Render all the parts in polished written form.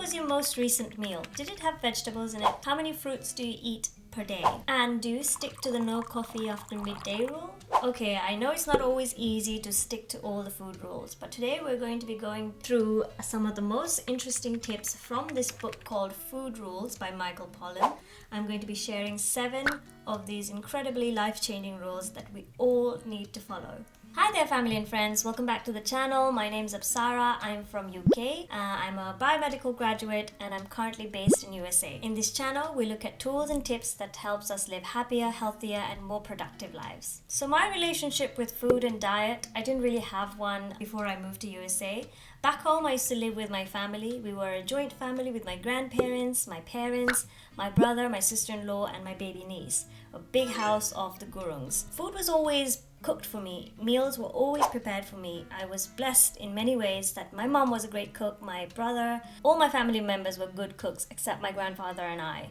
was your most recent meal? Did it have vegetables in it? How many fruits do you eat per day? And do you stick to the no coffee after midday rule? Okay, I know it's not always easy to stick to all the food rules, but today we're going to be going through some of the most interesting tips from this book called Food Rules by Michael Pollan. I'm going to be sharing 7 of these incredibly life-changing rules that we all need to follow. Hi there family and friends, welcome back to the channel. My name is Apsara, I'm from UK. I'm a biomedical graduate and I'm currently based in USA. In this channel, we look at tools and tips that helps us live happier, healthier and more productive lives. So my relationship with food and diet, I didn't really have one before I moved to USA. Back home, I used to live with my family. We were a joint family with my grandparents, my parents, my brother, my sister-in-law and my baby niece. A big house of the Gurungs. Food was always cooked for me. Meals were always prepared for me. I was blessed in many ways that my mom was a great cook, my brother, all my family members were good cooks except my grandfather and I.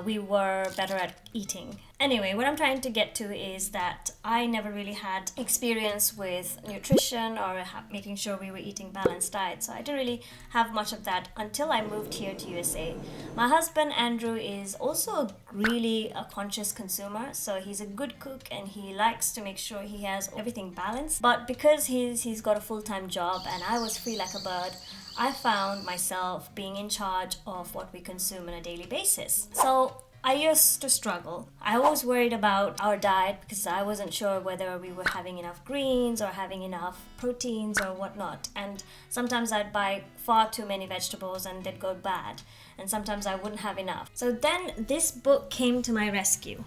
We were better at eating. Anyway, what I'm trying to get to is that I never really had experience with nutrition or making sure we were eating balanced diet. So I didn't really have much of that until I moved here to USA. My husband Andrew is also really a conscious consumer. So he's a good cook and he likes to make sure he has everything balanced. But because he's got a full-time job and I was free like a bird, I found myself being in charge of what we consume on a daily basis. So I used to struggle. I always worried about our diet because I wasn't sure whether we were having enough greens or having enough proteins or whatnot. And sometimes I'd buy far too many vegetables and they'd go bad. And sometimes I wouldn't have enough. So then this book came to my rescue.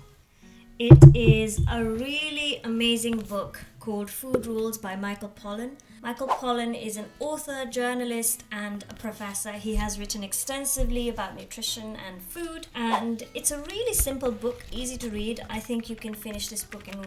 It is a really amazing book called Food Rules by Michael Pollan. Michael Pollan is an author, journalist, and a professor. He has written extensively about nutrition and food, and it's a really simple book, easy to read. I think you can finish this book in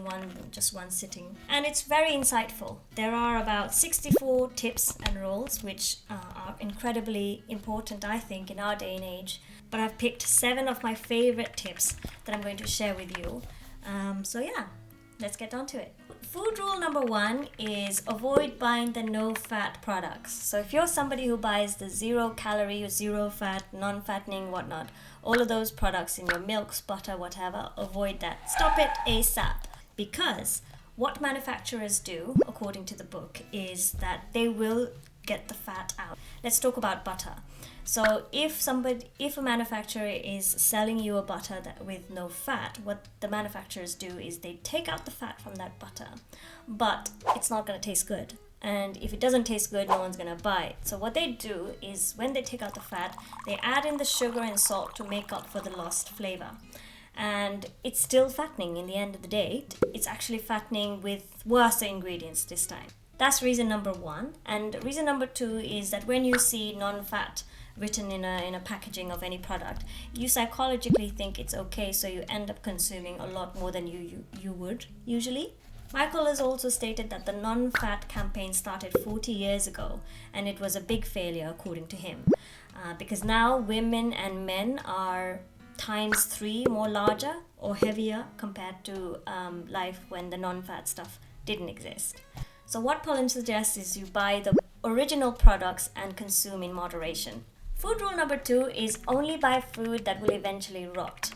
just one sitting. And it's very insightful. There are about 64 tips and rules, which are incredibly important, I think, in our day and age. But I've picked 7 of my favorite tips that I'm going to share with you. So yeah, let's get on to it. Food rule number 1 is avoid buying the no-fat products. So if you're somebody who buys the 0-calorie or 0-fat, non-fattening, whatnot, all of those products in your milks, butter, whatever, avoid that. Stop it ASAP. Because what manufacturers do, according to the book, is that they will get the fat out. Let's talk about butter. So if a manufacturer is selling you a butter with no fat, what the manufacturers do is they take out the fat from that butter, but it's not going to taste good. And if it doesn't taste good, no one's going to buy it. So what they do is when they take out the fat, they add in the sugar and salt to make up for the lost flavor. And it's still fattening in the end of the day. It's actually fattening with worse ingredients this time. That's reason number 1. And reason number 2 is that when you see non-fat written in a packaging of any product, you psychologically think it's okay, so you end up consuming a lot more than you would usually. Michael has also stated that the non-fat campaign started 40 years ago and it was a big failure according to him, because now women and men are times 3 more larger or heavier compared to life when the non-fat stuff didn't exist. So what Pollan suggests is you buy the original products and consume in moderation. Food rule number 2 is only buy food that will eventually rot.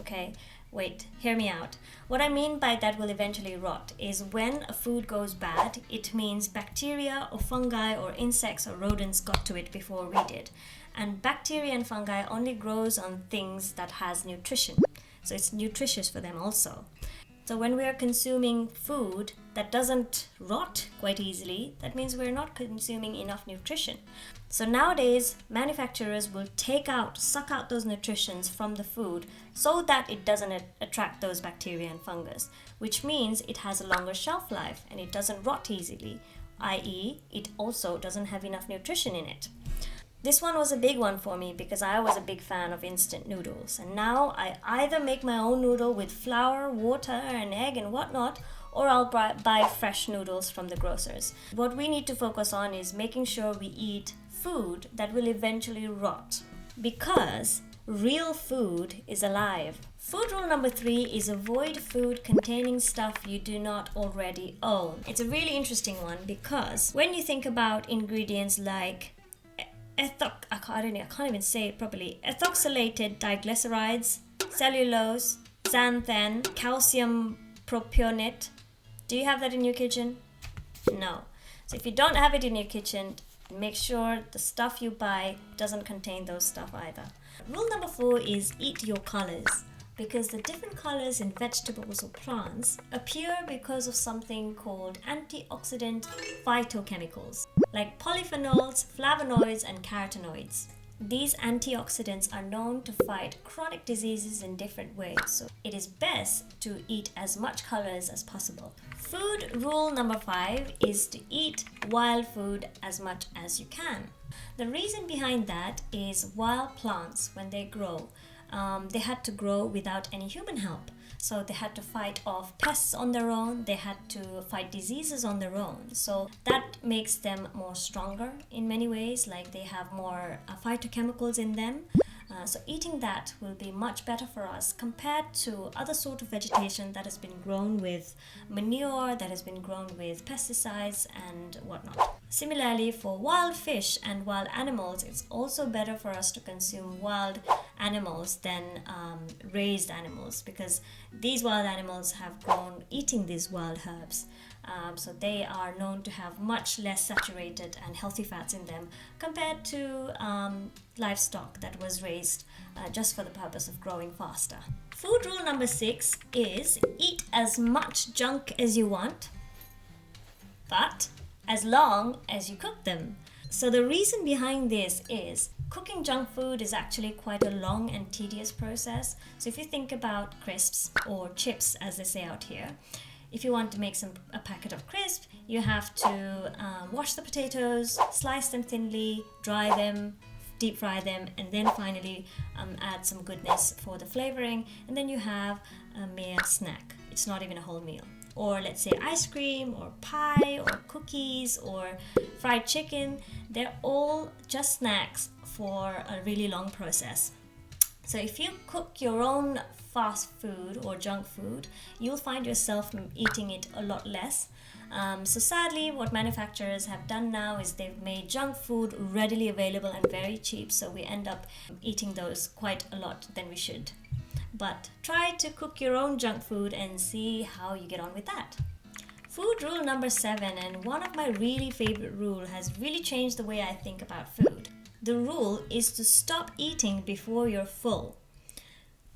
Okay, wait, hear me out. What I mean by that will eventually rot is when a food goes bad, it means bacteria or fungi or insects or rodents got to it before we did. And bacteria and fungi only grows on things that has nutrition. So it's nutritious for them also. So when we are consuming food that doesn't rot quite easily, that means we're not consuming enough nutrition. So nowadays, manufacturers will suck out those nutrients from the food so that it doesn't attract those bacteria and fungus, which means it has a longer shelf life and it doesn't rot easily, i.e. it also doesn't have enough nutrition in it. This one was a big one for me because I was a big fan of instant noodles, and now I either make my own noodle with flour, water and egg and whatnot, or I'll buy fresh noodles from the grocers. What we need to focus on is making sure we eat food that will eventually rot, because real food is alive. Food rule number 3 is avoid food containing stuff you do not already own. It's a really interesting one because when you think about ingredients like I can't even say it properly. Ethoxylated diglycerides, cellulose, xanthan, calcium propionate. Do you have that in your kitchen? No. So if you don't have it in your kitchen, make sure the stuff you buy doesn't contain those stuff either. Rule number 4 is eat your colors, because the different colors in vegetables or plants appear because of something called antioxidant phytochemicals like polyphenols, flavonoids, and carotenoids. These antioxidants are known to fight chronic diseases in different ways, so it is best to eat as much colors as possible. Food rule number 5 is to eat wild food as much as you can. The reason behind that is wild plants, when they grow, they had to grow without any human help. So they had to fight off pests on their own, they had to fight diseases on their own. So that makes them more stronger in many ways, like they have more phytochemicals in them. So eating that will be much better for us compared to other sort of vegetation that has been grown with manure, that has been grown with pesticides and whatnot. Similarly, for wild fish and wild animals, it's also better for us to consume wild animals than raised animals, because these wild animals have grown eating these wild herbs. So they are known to have much less saturated and healthy fats in them compared to livestock that was raised just for the purpose of growing faster. Food rule number 6 is eat as much junk as you want, but as long as you cook them. So the reason behind this is cooking junk food is actually quite a long and tedious process. So if you think about crisps or chips, as they say out here, if you want to make a packet of crisps, you have to wash the potatoes, slice them thinly, dry them, deep fry them, and then finally add some goodness for the flavoring, and then you have a mere snack. It's not even a whole meal. Or let's say ice cream or pie or cookies or fried chicken, they're all just snacks for a really long process. So if you cook your own fast food or junk food, you'll find yourself eating it a lot less. So sadly, what manufacturers have done now is they've made junk food readily available and very cheap, so we end up eating those quite a lot than we should. But try to cook your own junk food and see how you get on with that. Food rule number 7, and one of my really favorite rule, has really changed the way I think about food. The rule is to stop eating before you're full.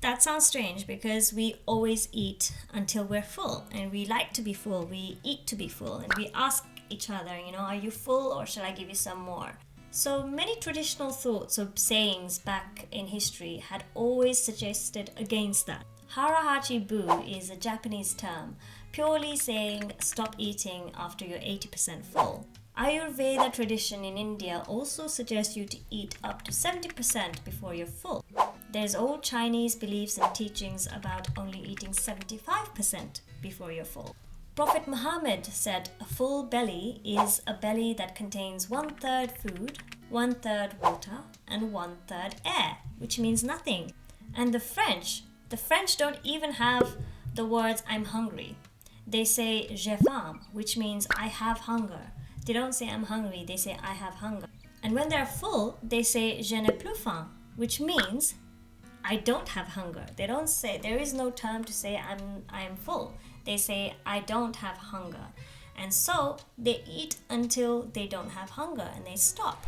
That sounds strange because we always eat until we're full, and we like to be full, we eat to be full, and we ask each other, are you full or shall I give you some more? So many traditional thoughts or sayings back in history had always suggested against that. Harahachi bu is a Japanese term, purely saying stop eating after you're 80% full. Ayurveda tradition in India also suggests you to eat up to 70% before you're full. There's old Chinese beliefs and teachings about only eating 75% before you're full. Prophet Muhammad said a full belly is a belly that contains 1/3 food, 1/3 water, and 1/3 air, which means nothing. And the French don't even have the words I'm hungry. They say j'ai faim, which means I have hunger. They don't say I'm hungry, they say I have hunger. And when they're full, they say je n'ai plus faim, which means I don't have hunger. They don't say, there is no term to say I am full. They say I don't have hunger. And so they eat until they don't have hunger and they stop.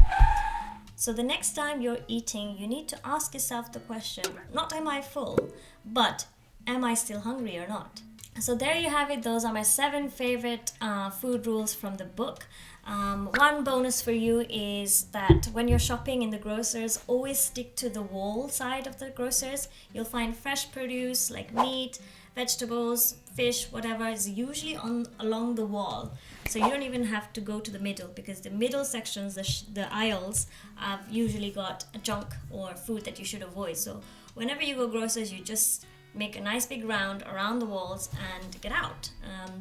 So the next time you're eating, you need to ask yourself the question, not am I full, but am I still hungry or not? So there you have it. Those are my 7 favorite food rules from the book. One bonus for you is that when you're shopping in the grocers, always stick to the wall side of the grocers. You'll find fresh produce like meat, vegetables, fish, whatever is usually along the wall. So you don't even have to go to the middle, because the middle sections, the aisles, have usually got junk or food that you should avoid. So whenever you go grocers, you just make a nice big round around the walls and get out.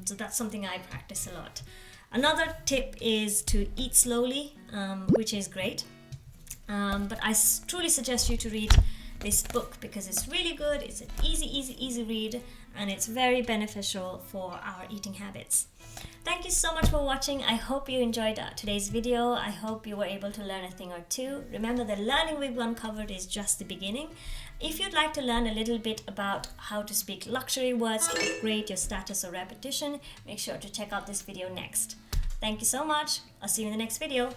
So that's something I practice a lot. Another tip is to eat slowly, which is great. But I truly suggest you to this book because it's really good. It's an easy read, and it's very beneficial for our eating habits. Thank you so much for watching. I hope you enjoyed today's video. I hope you were able to learn a thing or two. Remember, the learning we've uncovered is just the beginning. If you'd like to learn a little bit about how to speak luxury words to upgrade your status or repetition, make sure to check out this video next. Thank you so much. I'll see you in the next video.